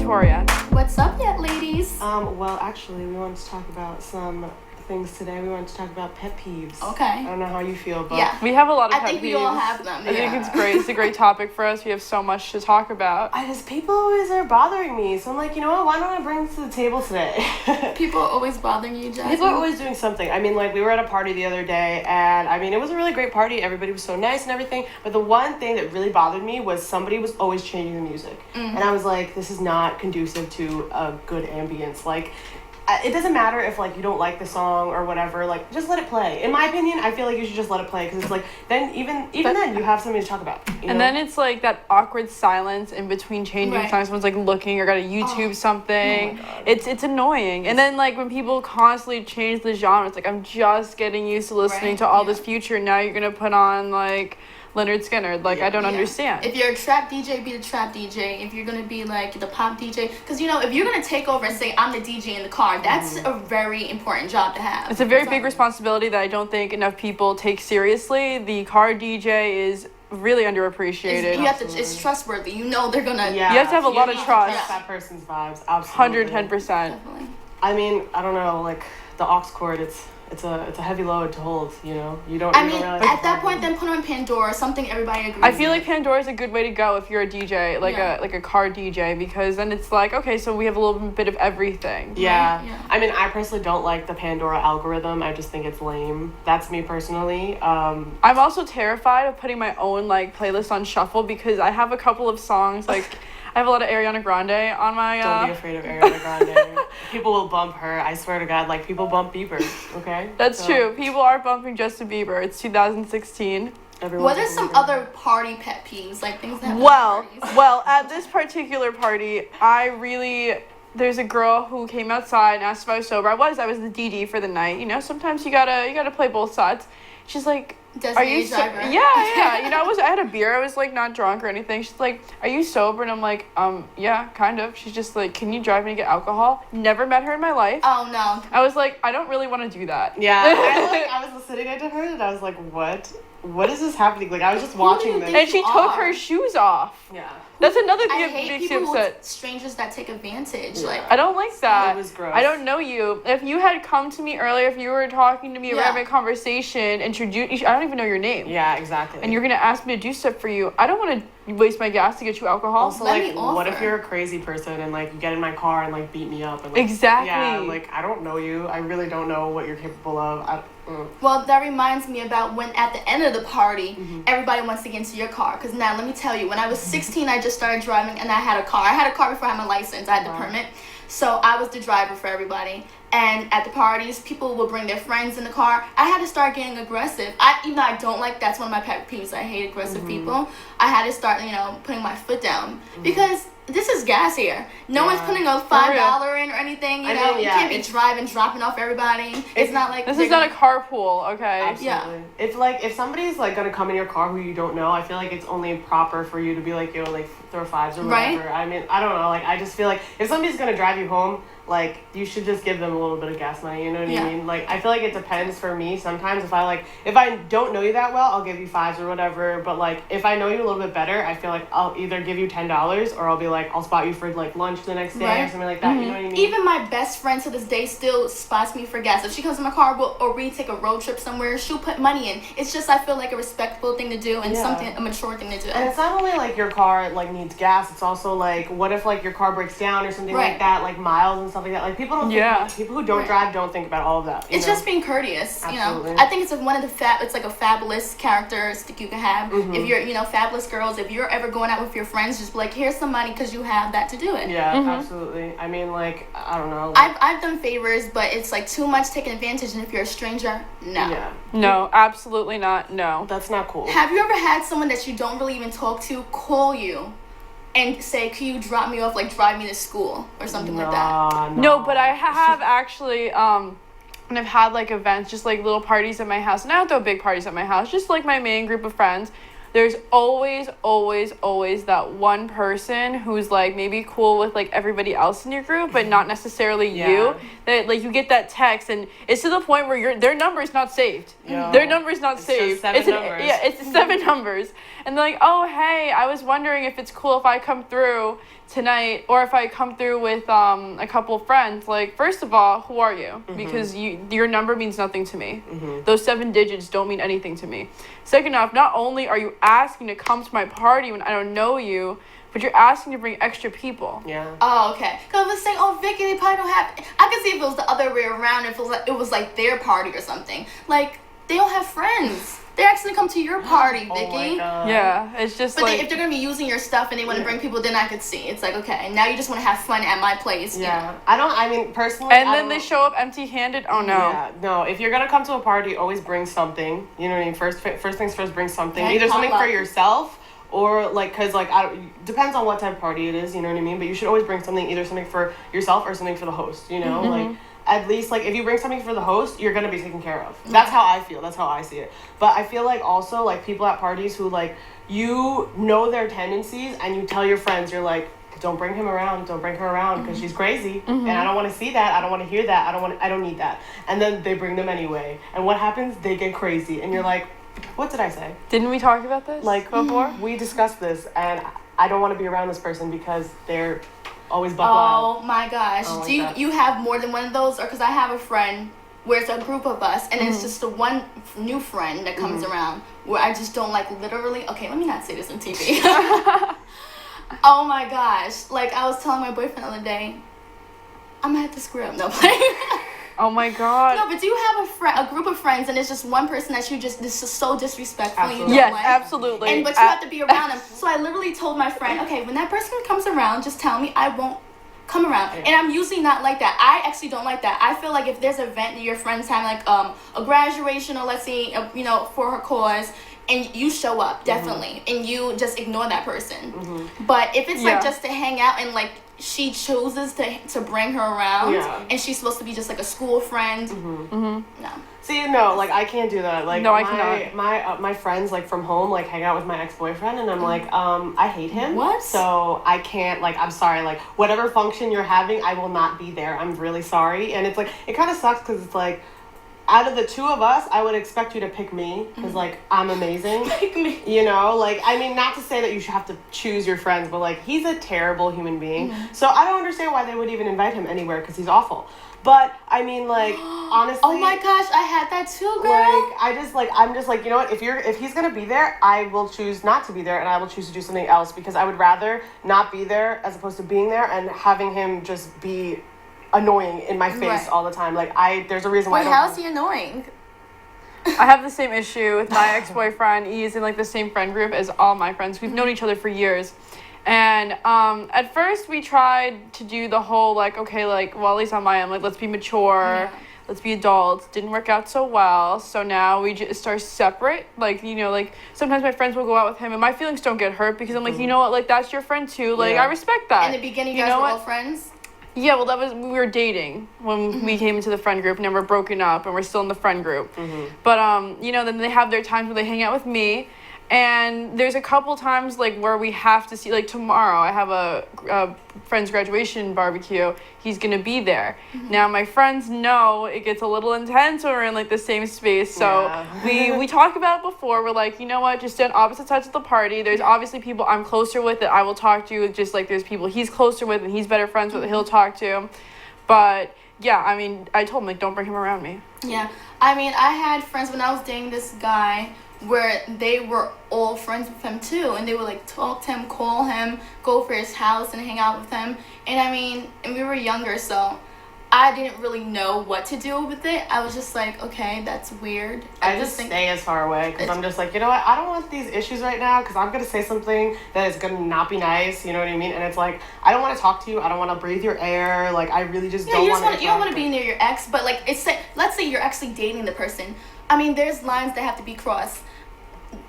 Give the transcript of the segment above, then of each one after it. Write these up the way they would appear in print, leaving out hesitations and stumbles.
Victoria. What's up yet, ladies? Well, actually, we wanted to talk about some things today. We wanted to talk about pet peeves. Okay. I don't know how you feel, but Yeah. We have a lot of I pet think peeves. we all have them. I think it's great. It's a great topic for us. We have so much to talk about. people always are bothering me, so I'm like, you know what? Why don't I bring this to the table today? People are always bothering you, Jasmine. People are always doing something. I mean, like, we were at a party the other day, and I mean, it was a really great party. Everybody was so nice and everything. But the one thing that really bothered me was somebody was always changing the music. And I was like, this is not conducive to a good ambience. Like, it doesn't matter if, like, you don't like the song or whatever. Like, just let it play. In my opinion, I feel like you should just let it play. Because it's like, then even then, you have something to talk about. You know? Then it's like that awkward silence in between changing Right. songs. Someone's like looking or got to YouTube something. Oh my God. It's annoying. And then like when people constantly change the genre, it's like I'm just getting used to listening Right, to all yeah. this Future. Now you're gonna put on like Leonard Skinner. Like I don't Yeah. understand. If you're a trap DJ, be the trap DJ. If you're gonna be like the pop DJ, because you know, if you're gonna take over and say I'm the DJ in the car, that's a very important job to have. It's a very So- big responsibility that I don't think enough people take seriously. The car DJ is really underappreciated. It's trustworthy. You know they're gonna. Yeah. You have to have a lot of need to trust. that person's vibes. Absolutely. 110%. Definitely. I mean, I don't know, like, the aux cord, it's a heavy load to hold, you know? You don't I mean, realize at that point, then put on Pandora, something everybody agrees. I feel like Pandora is a good way to go if you're a DJ, like Yeah. a car DJ, because then it's like, okay, so we have a little bit of everything. Yeah. Right, yeah. I mean, I personally don't like the Pandora algorithm. I just think it's lame. That's me personally. I'm also terrified of putting my own like playlist on shuffle because I have a couple of songs like I have a lot of Ariana Grande on my. Don't be afraid of Ariana Grande. People will bump her. I swear to God, like, people bump Bieber, okay? That's So, true. People are bumping Justin Bieber. It's 2016. everyone's What are a some believer. other party pet peeves, like things that happen Well, at parties? well, at this particular party, there's a girl who came outside and asked if I was sober. I was the DD for the night. You know, sometimes you gotta play both sides. She's like, are you Designated driver. Yeah. You know, I had a beer. I was like not drunk or anything. She's like, are you sober? And I'm like, yeah, kind of. She's just like, can you drive me to get alcohol? Never met her in my life. Oh no. I was like, I don't really want to do that. Yeah, I was sitting next to her and I was like, what is this happening? Like, I was just Who do watching you this. think And she you took are? her shoes off. Yeah. That's another I thing that hate makes you people upset. with strangers that take advantage. Yeah. Like, I don't like that. It was gross. I don't know you. If you had come to me earlier, if you were talking to me, or Yeah. having a conversation, I don't even know your name. Yeah, exactly. And you're gonna ask me to do stuff for you. I don't want to waste my gas to get you alcohol. also, Let like, me what if offer. you're a crazy person and, like, you get in my car and, like, beat me up? And, like, Exactly. Yeah, like, I don't know you. I really don't know what you're capable of. well, that reminds me about when at the end of the party, everybody wants to get into your car. Because now, let me tell you, when I was 16, I just started driving and I had a car. I had a car before I had my license. I had the Wow. permit. So I was the driver for everybody. And at the parties, people would bring their friends in the car. I had to start getting aggressive. Even though I don't like, that's one of my pet peeves. I hate aggressive people. I had to start, putting my foot down. Because this is gas here. No one's Yeah. putting a $5 in or anything. You I know, mean, you yeah, can't be it's- dropping off everybody. It's not like This they're is not a gonna- carpool, okay? Absolutely. It's like, if somebody's, like, gonna come in your car who you don't know, I feel like it's only proper for you to be like, like, throw fives or Right. whatever. I mean, I don't know. Like, I just feel like if somebody's gonna drive you home, like, you should just give them a little bit of gas money, you know what Yeah. I mean? Like, I feel like it depends for me sometimes. If I don't know you that well, I'll give you fives or whatever. But, like, if I know you a little bit better, I feel like I'll either give you $10 or I'll be like, I'll spot you for, like, lunch the next day or Right. something like that, you know what I mean? Even my best friend to this day still spots me for gas. If she comes in my car or we take a road trip somewhere, she'll put money in. It's just, I feel like a respectable thing to do and Yeah. a mature thing to do. And it's not only like your car like needs gas, it's also like what if like your car breaks down or something Right. like that, like miles and stuff like that. Like people don't Yeah. think, people who don't Right. drive don't think about all of that. you It's know? just being courteous, Absolutely. I think it's one of the it's like a fabulous characteristic you can have. Mm-hmm. If you're, fabulous girls, if you're ever going out with your friends, just be like, here's some money because you have that to do it. Yeah, absolutely. I mean, like, I don't know. I've done favors, but it's like too much taking advantage, and if you're a stranger, no. Yeah, No, absolutely not. No. that's not cool. Have you ever had someone that you don't really even talk to call you and say, can you drop me off, like drive me to school or something like that? No, but I have actually, and I've had like events, just like little parties at my house. And I don't throw big parties at my house, just like my main group of friends. there's always that one person who's like maybe cool with like everybody else in your group, but not necessarily you. That like you get that text, and it's to the point where their number is not saved. Their number is not saved. Just numbers. It's 7 numbers, and they're like, oh hey, I was wondering if it's cool if I come through tonight, or if I come through with a couple friends. Like, first of all, who are you? Because your number means nothing to me. Those 7 digits don't mean anything to me. Second off, not only are you asking to come to my party when I don't know you, but you're asking to bring extra people. Oh, okay. Because I was saying, oh, Vicky, they probably don't have... I could see if it was the other way around, if it was like their party or something. Like, they don't have friends. They're actually come to your party, Vicky. Oh my God. Yeah, it's just but if they're going to be using your stuff and they want to bring people, then I could see. It's like, okay, now you just want to have fun at my place. Yeah. I mean, personally... And then they show up empty-handed? Oh, no. Yeah, no. If you're going to come to a party, always bring something. You know what I mean? First things first, bring something. Either something for yourself, or like, because like, depends on what type of party it is, you know what I mean? But you should always bring something, either something for yourself or something for the host, you know? Like, at least, like, if you bring something for the host, you're going to be taken care of. That's how I feel. That's how I see it. But I feel like also, like, people at parties who, like, you know their tendencies and you tell your friends, you're like, don't bring him around. Don't bring her around because she's crazy. And I don't want to see that. I don't want to hear that. I don't need that. And then they bring them anyway. And what happens? They get crazy. And you're like, what did I say? Didn't we talk about this? Like, before? We discussed this. And I don't want to be around this person because they're always buck wild. Oh my gosh. Oh, Do you have more than one of those? Or because I have a friend where it's a group of us and it's just the one new friend that comes around where I just don't like literally. Okay, let me not say this on TV. Oh my gosh. Like, I was telling my boyfriend the other day, I'm gonna have to screw up. No, playing. Oh my God. No, but do you have a group of friends and it's just one person that you just, this is so disrespectful. Absolutely. You don't Yes, like? absolutely. But you have to be around them. So I literally told my friend, okay, when that person comes around, just tell me, I won't come around. And I'm usually not like that. I actually don't like that. I feel like if there's an event that your friends have, like a graduation, or let's say, for her cause, and you show up, definitely, and you just ignore that person. But if it's like just to hang out and like she chooses to bring her around, and she's supposed to be just like a school friend, no. See, no, like, I can't do that. Like, No, I cannot. My friends, like, from home, like, hang out with my ex-boyfriend, and I'm like, I hate him. What? So I can't, like, I'm sorry, like, whatever function you're having, I will not be there. I'm really sorry. And it's like, it kind of sucks because it's like, out of the two of us, I would expect you to pick me because, like, I'm amazing. Pick me. You know, like, I mean, not to say that you should have to choose your friends, but, like, he's a terrible human being. So I don't understand why they would even invite him anywhere because he's awful. But, I mean, like, honestly. Oh my gosh, I had that too, girl. Like, I'm just like, you know what? If he's gonna be there, I will choose not to be there, and I will choose to do something else because I would rather not be there as opposed to being there and having him just be annoying in my face all the time. Like, there's a reason why. Wait, how is he annoying? I have the same issue with my ex-boyfriend. He's in like the same friend group as all my friends. We've known each other for years. And at first we tried to do the whole like, okay, like, well, at least on my end, like, let's be mature, let's be adults. Didn't work out so well. So now we just are separate. Like, like sometimes my friends will go out with him and my feelings don't get hurt because I'm like, you know what, like, that's your friend too. Like, I respect that. In the beginning, you guys were all friends? Yeah, well, we were dating when we came into the friend group, and then we're broken up, and we're still in the friend group. But, then they have their times where they hang out with me, and there's a couple times, like, where we have to see, like, tomorrow, I have a friend's graduation barbecue. He's gonna be there. Now, my friends know it gets a little intense when we're in, like, the same space, so we talk about it before. We're like, you know what, just on opposite sides of the party. There's obviously people I'm closer with that I will talk to, just like there's people he's closer with and he's better friends with that he'll talk to. But, yeah, I mean, I told him, like, don't bring him around me. Yeah, I mean, I had friends when I was dating this guy where they were all friends with him too, and they would like talk to him, call him, go for his house and hang out with him. And I mean, and we were younger, so I didn't really know what to do with it. I was just like, okay, that's weird. I just stay as far away because I'm just like, you know what, I don't want these issues right now because I'm gonna say something that is gonna not be nice, you know what I mean? And it's like, I don't want to talk to you, I don't want to breathe your air, like, I really just don't want to. You don't want to be near your ex, but like, let's say you're actually dating the person. I mean, there's lines that have to be crossed.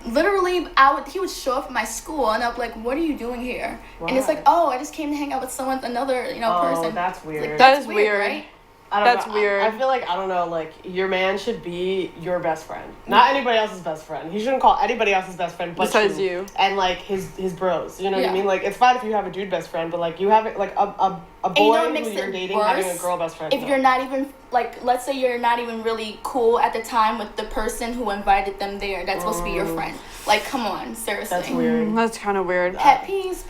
Literally, he would show up at my school, and I'm like, "What are you doing here?" Why? And it's like, "Oh, I just came to hang out with another, person." Oh, that's weird. Like, that is weird, right? That's know. weird. I feel like, I don't know, like, your man should be your best friend. Not anybody else's best friend. He shouldn't call anybody else's best friend but Besides you. And, like, his bros. You know what I Yeah. mean? Like, it's fine if you have a dude best friend, but, like, you have, like, a And you know boy what makes who you're it dating worse? having a girl best friend. If you're not even, like, let's say you're not even really cool at the time with the person who invited them there. That's supposed to be your friend. Like, come on, seriously. That's weird. That's kind of weird. Pet peeves.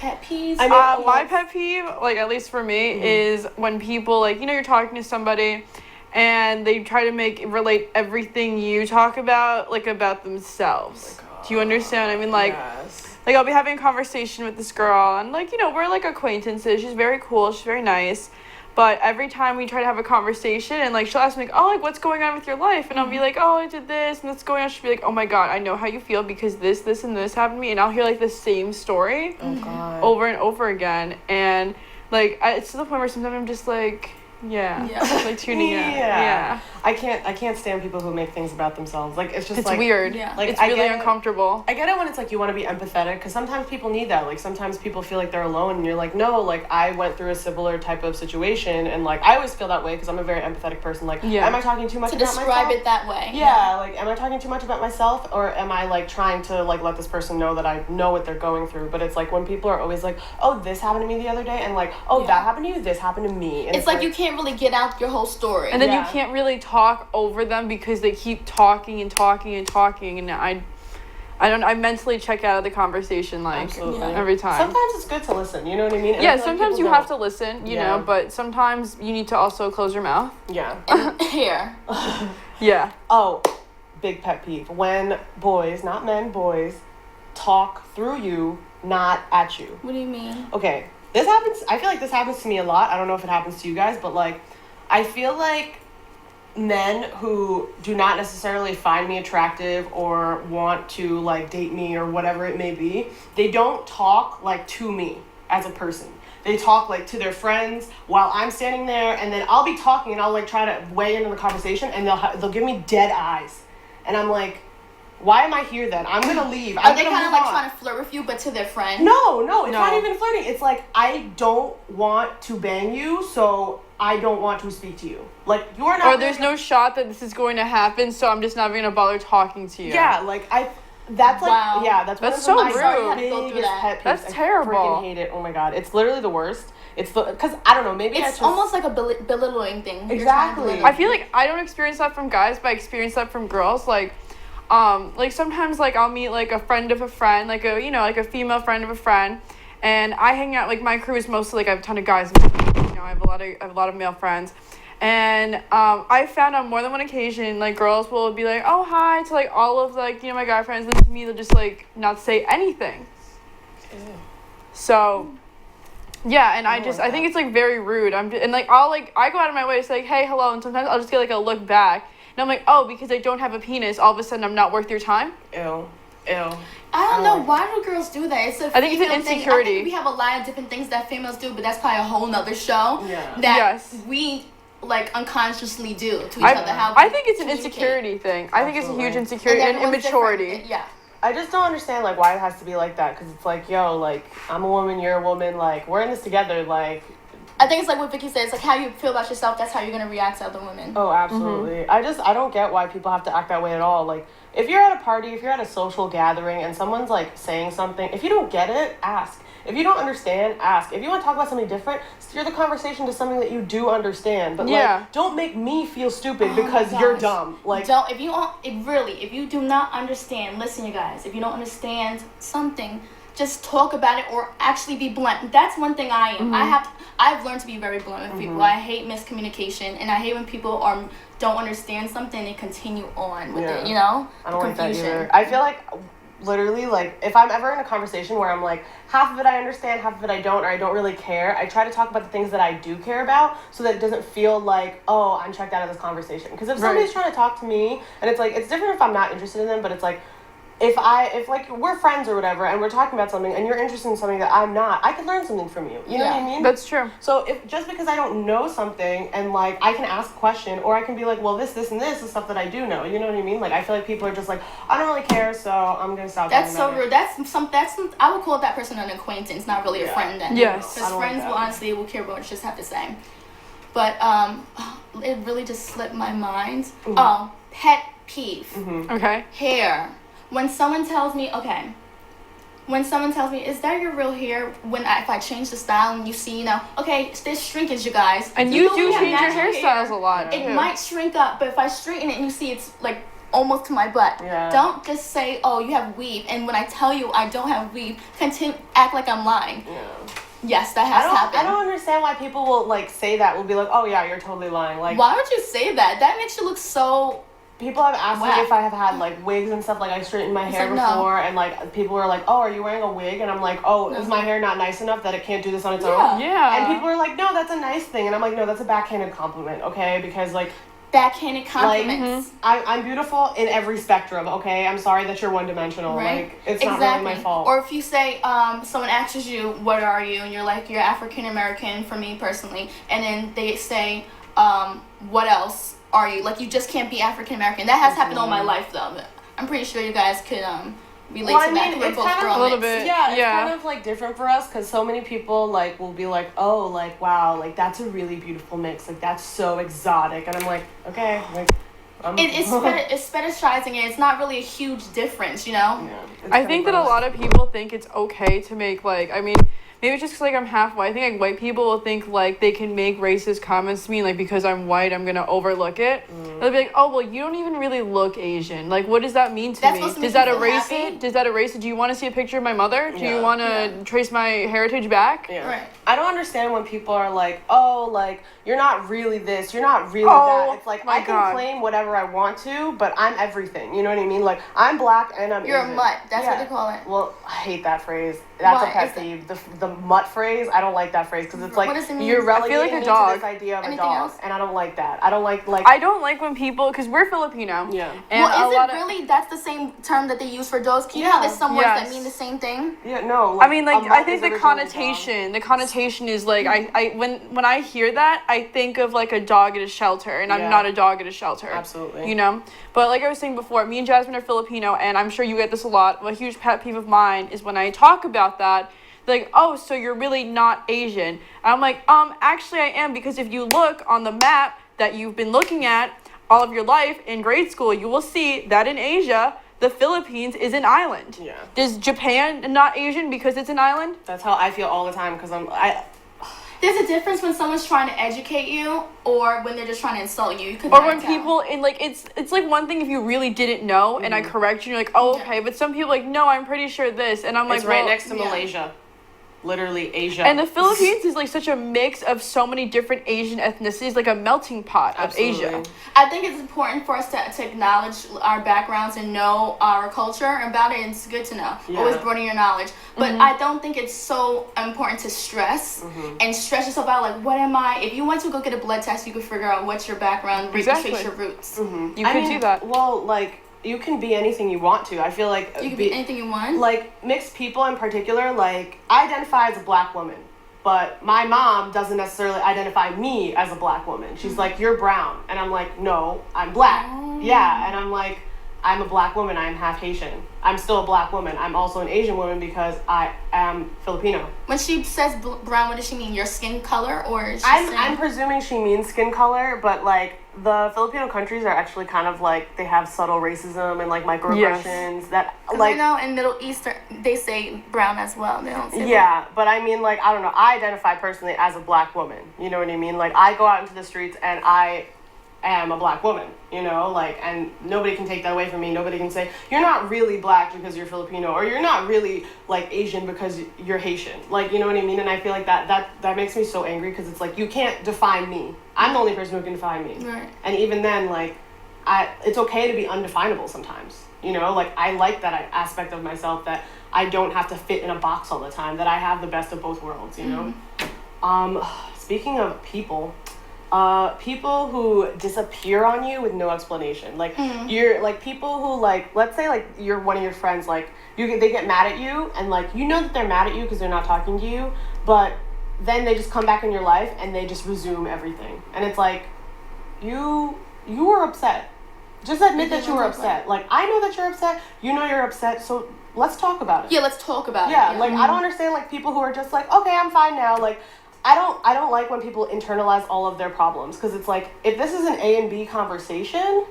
I mean, My pet peeve, like at least for me, is when people like you're talking to somebody, and they try to relate everything you talk about like about themselves. Do you understand? I mean, like, yes. like I'll be having a conversation with this girl, and like we're like acquaintances. She's very cool. She's very nice. But every time we try to have a conversation, and like she'll ask me like, oh, like what's going on with your life, and I'll be like, oh, I did this and that's going on. She'll be like, oh my god, I know how you feel because this and this happened to me, and I'll hear like the same story over and over again, and like it's to the point where sometimes I'm just like, like tuning in. Yeah. I can't stand people who make things about themselves. Like it's just It's like weird. Yeah. Like It's I really get it. uncomfortable. I get it when it's like you want to be empathetic because sometimes people need that. Like sometimes people feel like they're alone and you're like, no, like I went through a similar type of situation and like I always feel that way because I'm a very empathetic person. Like, am I talking too much To about describe myself? it that way. Yeah, like am I talking too much about myself or am I like trying to like let this person know that I know what they're going through? But it's like when people are always like, oh, this happened to me the other day and like, oh, that happened to you, this happened to me. And It's like you can't really get out your whole story. And then you Yeah. can't really talk over them because they keep talking and talking and talking, and I mentally check out of the conversation like Absolutely. every time. Sometimes it's good to listen, you know what I mean? And I Yeah, feel like sometimes people you have don't. to listen, you Yeah. know, but sometimes you need to also close your mouth. Yeah. And here. Yeah. Oh, big pet peeve. When boys, not men, boys, talk through you, not at you. What do you mean? Okay, this happens, I feel like this happens to me a lot. I don't know if it happens to you guys, but like, I feel like men who do not necessarily find me attractive or want to like date me or whatever it may be, they don't talk like to me as a person. They talk like to their friends while I'm standing there, and then I'll be talking and I'll like try to weigh into the conversation, and they'll give me dead eyes, and I'm like, why am I here then? I'm gonna leave. Are they kind of like trying to flirt with you, but to their friend? No, it's No. not even flirting. It's like I don't want to bang you, so I don't want to speak to you. Like you're not. Or there's no shot that this is going to happen, so I'm just not going to bother talking to you. Yeah, like That's like Wow. that's That's one so of my rude. biggest pet peeves. That's I terrible. freaking hate it. Oh my god, it's literally the worst. It's because I don't know. Maybe It's just, almost like a belittling thing. You're trying to Exactly. belittle. I feel like I don't experience that from guys, but I experience that from girls. Like sometimes like I'll meet like a friend of a friend, like a like a female friend of a friend, and I hang out like my crew is mostly like I have a ton of guys. I have a lot of male friends, and I found on more than one occasion like girls will be like, oh hi to like all of like my guy friends, and to me they'll just like not say anything. Ew. So. Yeah, and I like think it's like very rude. I go out of my way to say like, hey, hello, and sometimes I'll just get like a look back, and I'm like, oh, because I don't have a penis, all of a sudden I'm not worth your time. Ew. I don't know. Why do girls do that? It's a I think it's an female thing. insecurity. I think we have a lot of different things that females do, but that's probably a whole nother show. Yeah. That Yes. we like unconsciously do to each I other. How I think it's an communicate. insecurity thing. I think it's a huge Absolutely. insecurity and everyone's immaturity. different. Yeah. I just don't understand like why it has to be like that, because it's like, yo, like I'm a woman, you're a woman, like we're in this together, like. I think it's like what Vicky said. It's like how you feel about yourself. That's how you're gonna react to other women. Oh, absolutely. I don't get why people have to act that way at all. Like, if you're at a party, if you're at a social gathering, and someone's like saying something, if you don't get it, ask. If you don't understand, ask. If you want to talk about something different, steer the conversation to something that you do understand. But like, don't make me feel stupid because my you're gosh. dumb. Like, Don't if you do not understand, listen, you guys. If you don't understand something, just talk about it or actually be blunt. That's one thing I am. I've learned to be very blunt with people. I hate miscommunication, and I hate when people don't understand something and they continue on with it. I don't like that either. I feel like literally like if I'm ever in a conversation where I'm like half of it I understand, half of it I don't, or I don't really care, I try to talk about the things that I do care about so that it doesn't feel like, oh, I'm checked out of this conversation. Because if somebody's trying to talk to me, and it's like, it's different if I'm not interested in them, but it's like if like we're friends or whatever and we're talking about something and you're interested in something that I'm not, I can learn something from you. You know what I mean? That's true. So if just because I don't know something and like I can ask a question, or I can be like, well, this and this is stuff that I do know. You know what I mean? Like I feel like people are just like, I don't really care, so I'm gonna stop. That's so talking rude. I would call that person an acquaintance, not really a friend. Then Yes. because I don't like friends that. will honestly care about what you just have to say. but it really just slipped my mind. Oh, pet peeve. Okay. Hair. When someone tells me, is that your real hair? If I change the style and you see, okay, there's shrinkage, you guys. And you do change your hairstyles a lot. It might shrink up, but if I straighten it and you see it's like almost to my butt, don't just say, oh, you have weave. And when I tell you I don't have weave, act like I'm lying. Yeah. Yes, that has happened. I don't understand why people will like say that. Will be like, oh yeah, you're totally lying. Like, why would you say that? That makes you look so. People have asked me if I have had like wigs and stuff. Like I straightened my hair before, and like people were like, "Oh, are you wearing a wig?" And I'm like, "Oh, is my hair not nice enough that it can't do this on its own?" Yeah. And people are like, "No, that's a nice thing," and I'm like, "No, that's a backhanded compliment, okay? Because like." Backhanded compliments. Like, I'm beautiful in every spectrum, okay? I'm sorry that you're one-dimensional. Right? Like, it's not really my fault. Or if you say, someone asks you, what are you? And you're like, you're African-American for me personally. And then they say, what else are you? Like, you just can't be African-American. That has happened all my life, though. I'm pretty sure you guys could relate to that. It's kind of a little bit. Yeah, it's kind of like different for us because so many people like will be like, oh, like wow, like that's a really beautiful mix, like that's so exotic, and I'm like, okay, like. It's fetishizing it. It's not really a huge difference, Yeah, I think that a lot of people think it's okay to make like, I mean, maybe it's just because like I'm half white. I think like white people will think like they can make racist comments to me, like because I'm white I'm gonna overlook it. They'll be like, oh well, you don't even really look Asian. Like what does that mean to me? Does that erase it? Does that erase it? Do you want to see a picture of my mother? Do you want to trace my heritage back? Yeah. Right. I don't understand when people are like, oh, like you're not really this, you're not really that. It's like I can claim whatever I want to, but I'm everything. You know what I mean? Like I'm black and I'm You're Asian. a mutt. That's what they call it. Well, I hate that phrase. That's a pet peeve. The mutt phrase, I don't like that phrase because it's like you're relegating me to this idea of a dog, and I don't like that. I don't like. I don't like when people, because we're Filipino. Yeah. And well, is it really that's the same term that they use for dogs? Can you know there's some words that mean the same thing? Yeah, no. Like, I mean, like I think the connotation is like when I hear that I think of like a dog at a shelter, and I'm not a dog at a shelter. Absolutely. You know, but like I was saying before, me and Jasmine are Filipino, and I'm sure you get this a lot. A huge pet peeve of mine is when I talk about that. Like, oh, so you're really not Asian. And I'm like, actually I am, because if you look on the map that you've been looking at all of your life in grade school, you will see that in Asia, the Philippines is an island. Yeah. Is Japan not Asian because it's an island? That's how I feel all the time, because There's a difference when someone's trying to educate you or when they're just trying to insult you. Or when people in like it's like one thing if you really didn't know and I correct you, you're like, oh okay, but some people like, no, I'm pretty sure this, and I'm like, it's right next to Malaysia. Literally Asia. And the Philippines is like such a mix of so many different Asian ethnicities, like a melting pot of Asia. I think it's important for us to acknowledge our backgrounds and know our culture about it. It's good to know. Always broaden your knowledge. But I don't think it's so important to stress and stress yourself out like, what am I? If you went to go get a blood test, you could figure out what's your background, trace your roots. You could do that. Well, like, you can be anything you want to. I feel like you can be anything you want. Like mixed people in particular, like I identify as a black woman, but my mom doesn't necessarily identify me as a black woman. She's like, you're brown, and I'm like, no, I'm black. Yeah, and I'm like, I'm a black woman. I'm half Haitian. I'm still a black woman. I'm also an Asian woman because I am Filipino. When she says brown, what does she mean? Your skin color, or I'm presuming she means skin color, but like the Filipino countries are actually kind of like they have subtle racism and like microaggressions that like. I know in Middle Eastern they say brown as well. They don't say brown. But I mean, like, I don't know. I identify personally as a black woman. You know what I mean? Like I go out into the streets and I am a black woman, you know, like, and nobody can take that away from me. Nobody can say you're not really black because you're Filipino, or you're not really like Asian because you're Haitian, like, you know what I mean? And I feel like that makes me so angry, because it's like you can't define me. I'm the only person who can define me, right? And even then, like, it's okay to be undefinable sometimes, you know, like I like that aspect of myself, that I don't have to fit in a box all the time, that I have the best of both worlds, you know. Speaking of people who disappear on you with no explanation, like you're like people who, like, let's say like you're one of your friends, like they get mad at you, and like you know that they're mad at you because they're not talking to you, but then they just come back in your life and they just resume everything, and it's like you were upset. Just admit that you were upset. Like, I know that you're upset. You know you're upset. So let's talk about it. Yeah, let's talk about it. Yeah, like I don't understand like people who are just like, okay, I'm fine now. Like, I don't like when people internalize all of their problems, because it's like, if this is an A and B conversation,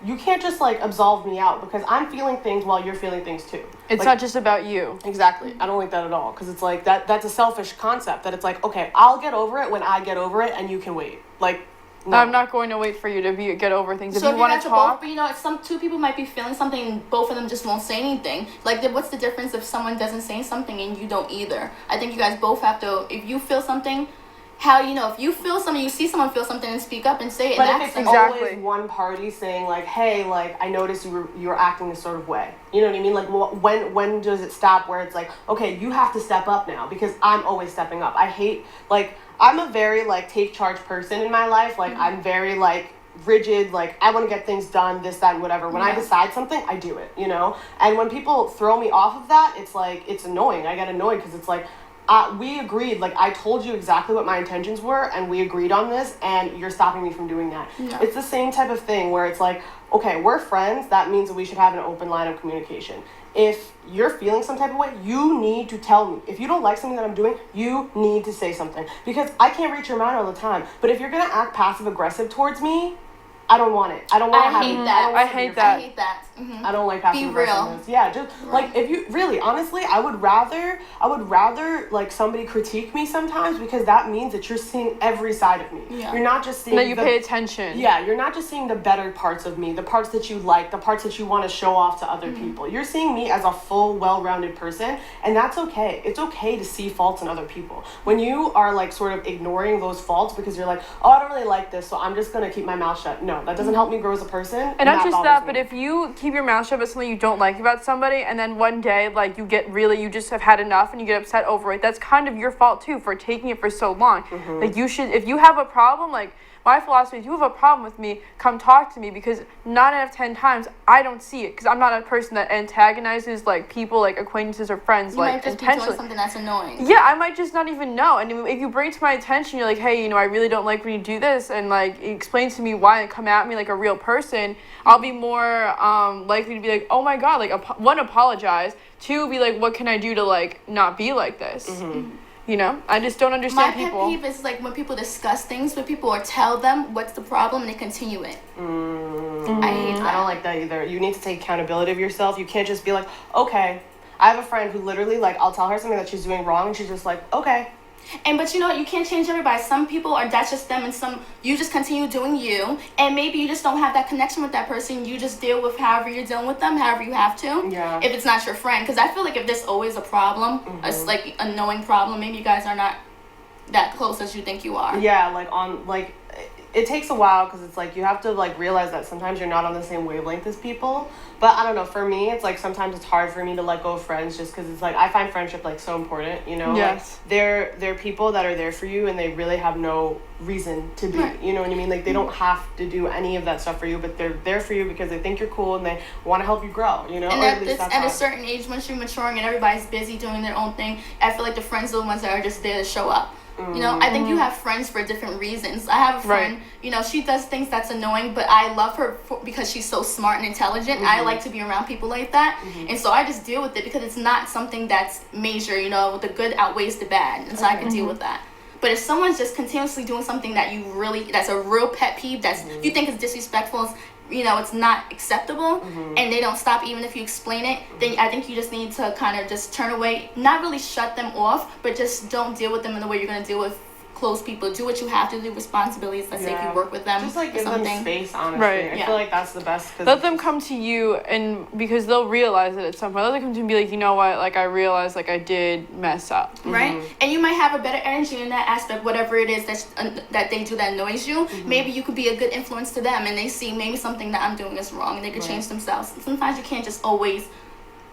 you can't just like absolve me out because I'm feeling things while you're feeling things too. It's like, not just about you. Exactly. I don't like that at all, because it's like that's a selfish concept, that it's like, okay, I'll get over it when I get over it and you can wait. Like, no. I'm not going to wait for you to get over things. So if you want to talk, both, you know, two people might be feeling something and both of them just won't say anything. Like, what's the difference if someone doesn't say something and you don't either? I think you guys both have to, if you feel something, if you feel something, you see someone feel something, and speak up and say it. But and if it's Exactly. always one party saying like, hey, like, I noticed you were acting this sort of way. You know what I mean? Like, when does it stop where it's like, okay, you have to step up now because I'm always stepping up. I hate, like, I'm a very, like, take charge person in my life. Like, I'm very, like, rigid. Like, I want to get things done, this, that, and whatever. When I decide something, I do it, you know? And when people throw me off of that, it's, like, it's annoying. I get annoyed because it's, like, we agreed. Like, I told you exactly what my intentions were, and we agreed on this, and you're stopping me from doing that. Yeah. It's the same type of thing where it's, like, okay, we're friends. That means that we should have an open line of communication. If you're feeling some type of way, you need to tell me. If you don't like something that I'm doing, you need to say something. Because I can't read your mind all the time. But if you're going to act passive-aggressive towards me, I don't want it. I don't want to have hate it. that. I hate that. I hate that. Mm-hmm. I don't like passive Be real. aggressiveness. Yeah, just like, if you really, honestly, I would rather like somebody critique me sometimes, because that means that you're seeing every side of me. Yeah. You're not just seeing that you pay attention. Yeah, you're not just seeing the better parts of me, the parts that you like, the parts that you want to show off to other people. You're seeing me as a full, well-rounded person, and that's okay. It's okay to see faults in other people. When you are like sort of ignoring those faults because you're like, oh, I don't really like this, so I'm just gonna keep my mouth shut. No, that doesn't help me grow as a person. And not just that, bothers but me. if you keep your mouth shut about something you don't like about somebody, and then one day, like, you just have had enough and you get upset over it, that's kind of your fault too for taking it for so long. Like, you should, if you have a problem, like, my philosophy is, you have a problem with me, come talk to me, because 9 out of 10 times I don't see it, because I'm not a person that antagonizes like people, like acquaintances or friends, You like might just be intentionally. doing something that's annoying. Yeah, I might just not even know. And if you bring it to my attention, you're like, hey, you know, I really don't like when you do this, and like explain to me why and come at me like a real person, I'll be more likely to be like, oh my god, like, one, apologize, two, be like, what can I do to like not be like this? You know, I just don't understand people. My pet peeve is like when people discuss things with people or tell them what's the problem and they continue it. I hate that. I don't like that either. You need to take accountability of yourself. You can't just be like, okay. I have a friend who literally, like, I'll tell her something that she's doing wrong, and she's just like, okay. But you know what? You can't change everybody. Some people are, that's just them, and some, you just continue doing you, and maybe you just don't have that connection with that person. You just deal with however you're dealing with them, however you have to. Yeah. If it's not your friend. Because I feel like if there's always a problem, it's like a knowing problem, maybe you guys are not that close as you think you are. Yeah, like, it takes a while, because it's like you have to like realize that sometimes you're not on the same wavelength as people. But I don't know, for me, it's like sometimes it's hard for me to let go of friends, just because it's like I find friendship like so important, you know? Yes. Like, they're people that are there for you, and they really have no reason to be. Right. You know what I mean? Like, they don't have to do any of that stuff for you, but they're there for you because they think you're cool and they want to help you grow, you know? And Or at, at least that's at how a certain age, once you're maturing and everybody's busy doing their own thing, I feel like the friends are the ones that are just there to show up. You know, I think you have friends for different reasons. I have a friend, you know, she does things that's annoying, but I love her because she's so smart and intelligent. I like to be around people like that. And so I just deal with it because it's not something that's major, you know, the good outweighs the bad. And so I can deal with that. But if someone's just continuously doing something that you really, that's a real pet peeve, that's you think is disrespectful, you know, it's not acceptable, and they don't stop even if you explain it, then I think you just need to kind of just turn away, not really shut them off, but just don't deal with them in the way you're going to deal with close people. Do what you have to do, responsibilities, let's say if you work with them, just like or give them something. space, honestly. Right. I Yeah. feel like that's the best. Let them come to you, and because they'll realize it at some point. Let them come to you and be like, you know what, like, I realized, like, I did mess up. Right? And you might have a better energy in that aspect, whatever it is that they do that annoys you. Maybe you could be a good influence to them, and they see maybe something that I'm doing is wrong, and they could change themselves. Sometimes you can't just always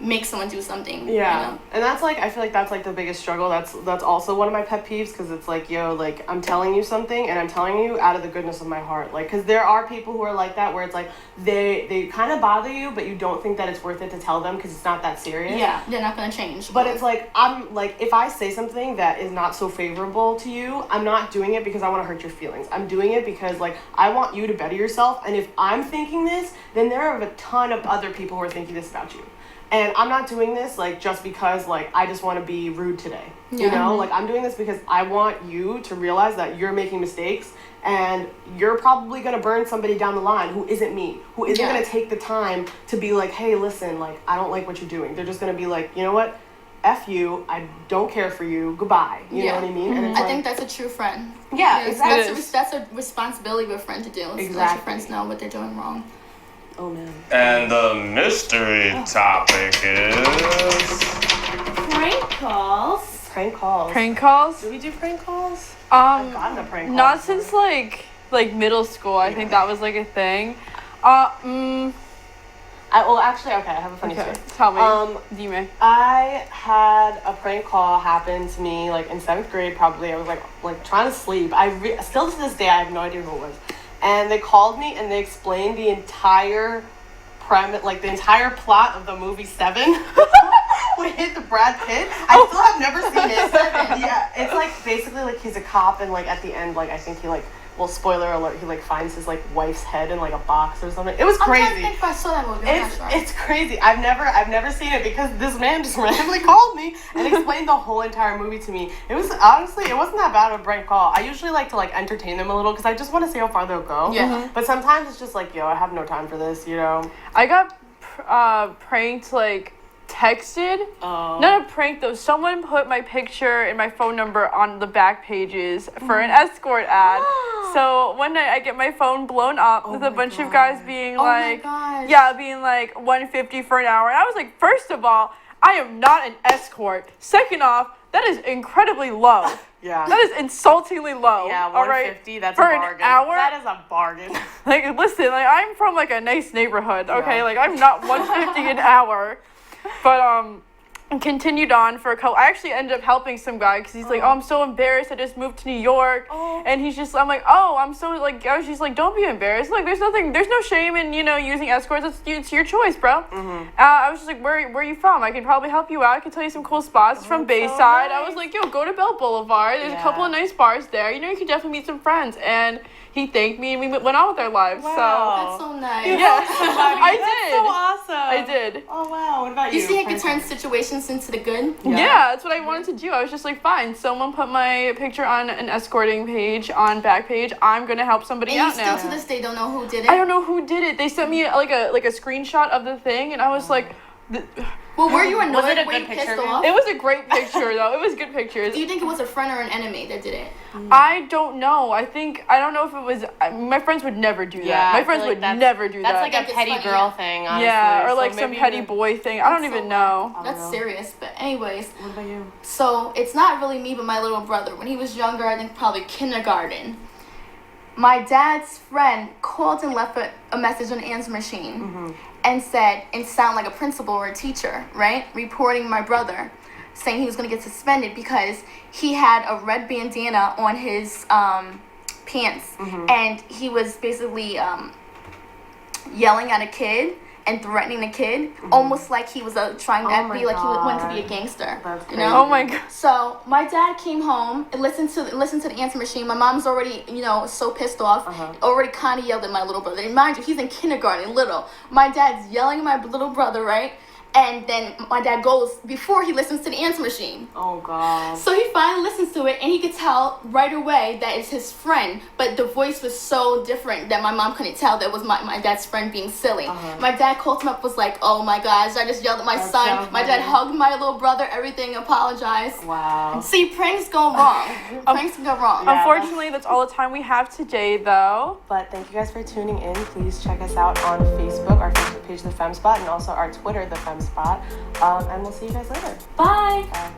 make someone do something. Yeah, You know? and that's like, I feel like that's like the biggest struggle. That's also one of my pet peeves, because it's like, yo, like, I'm telling you something, and I'm telling you out of the goodness of my heart. Like, because there are people who are like that, where it's like they kind of bother you, but you don't think that it's worth it to tell them because it's not that serious. Yeah, they're not gonna change. But it's like, I'm like, if I say something that is not so favorable to you, I'm not doing it because I want to hurt your feelings. I'm doing it because, like, I want you to better yourself. And if I'm thinking this, then there are a ton of other people who are thinking this about you. And I'm not doing this like just because like I just want to be rude today. You know, like I'm doing this because I want you to realize that you're making mistakes and you're probably going to burn somebody down the line who isn't me, who isn't going to take the time to be like, hey, listen, like I don't like what you're doing. They're just going to be like, you know what? F you, I don't care for you, goodbye. You know what I mean? And it's I think that's a true friend. Yeah, exactly. That's a responsibility of a friend to do. Let your friends know what they're doing wrong. Oh man. And the mystery topic is Prank calls. Prank calls. Prank calls? Do we do prank calls? I've gotten a prank call. Not since like middle school. I think that was like a thing. Actually, okay, I have a funny story. Tell me. Dime. I had a prank call happen to me like in 7th grade probably. I was like trying to sleep. Still to this day I have no idea who it was. And they called me and they explained the entire premise, like the entire plot of the movie Seven with Brad Pitt. I still have never seen it. Yeah, it's like basically like he's a cop and like at the end like I think he like, well, spoiler alert, he like finds his like wife's head in like a box or something. It was crazy. I'm trying to think if I saw that movie. It's crazy. I've never seen it because this man just randomly called me and explained the whole entire movie to me. It was honestly, it wasn't that bad of a prank call. I usually like to like entertain them a little because I just want to see how far they'll go. Yeah. But sometimes it's just like, yo, I have no time for this, you know. I got pranked like texted. Not a prank though. Someone put my picture and my phone number on the back pages for an escort ad. So one night I get my phone blown up with a bunch of guys being like, being like $150 for an hour. And I was like, first of all, I am not an escort. Second off, that is incredibly low. Yeah. That is insultingly low. Yeah, $150, right? that's for a bargain. An hour? That is a bargain. Like, listen, like I'm from like a nice neighborhood, okay? Yeah. Like I'm not $150 an hour. But continued on for a couple. I actually ended up helping some guy because he's like, oh, I'm so embarrassed. I just moved to New York, and I'm like, oh, I'm so like. I was just like, don't be embarrassed. Like, there's no shame in using escorts. It's your choice, bro. I was just like, where are you from? I can probably help you out. I can tell you some cool spots. It's from Bayside. So nice. I was like, yo, go to Bell Boulevard. There's a couple of nice bars there. You can definitely meet some friends. And he thanked me, and we went on with our lives. Wow. So that's so nice. Yeah, I did. So awesome. I did. Oh wow. What about you? You see, I could turn situations into the good. Yeah, that's what I wanted to do. I was just like, fine, someone put my picture on an escorting page on Backpage. I'm gonna help somebody out now. And you still to this day don't know who did it? I don't know who did it. They sent me like a screenshot of the thing, and I was like. Well, were you annoyed? Was it a were good you picture? pissed off? It was a great picture though. It was good pictures. Do you think it was a friend or an enemy that did it? I don't know. I don't know if it was. My friends would never do that. My friends would never do that. That's like a petty girl thing, honestly. Yeah, or like some petty boy thing. I don't even know. That's serious. But anyways. What about you? So it's not really me, but my little brother. When he was younger, I think probably kindergarten. My dad's friend called and left a message on the answer machine and said, and sound like a principal or a teacher, right? Reporting my brother, saying he was going to get suspended because he had a red bandana on his pants. And he was basically yelling at a kid and threatening the kid, almost like he was trying to be like he wanted to be a gangster. You know? Oh my god. So my dad came home and listened to the answer machine. My mom's already, so pissed off. Already kind of yelled at my little brother. And mind you, he's in kindergarten, little. My dad's yelling at my little brother, right? And then my dad goes before he listens to the answer machine. Oh god. So he finally listens to it, and he could tell right away that it's his friend. But the voice was so different that my mom couldn't tell that was my dad's friend being silly. My dad called him up, was like, "Oh my gosh, I just yelled at my son." My dad hugged my little brother, everything, apologized. Wow. See, pranks go wrong. Pranks can go wrong. Yeah. Unfortunately, that's all the time we have today, though. But thank you guys for tuning in. Please check us out on Facebook, our Facebook page, The Femme Spot, and also our Twitter, The Femme Spot. And we'll see you guys later. Bye. Bye.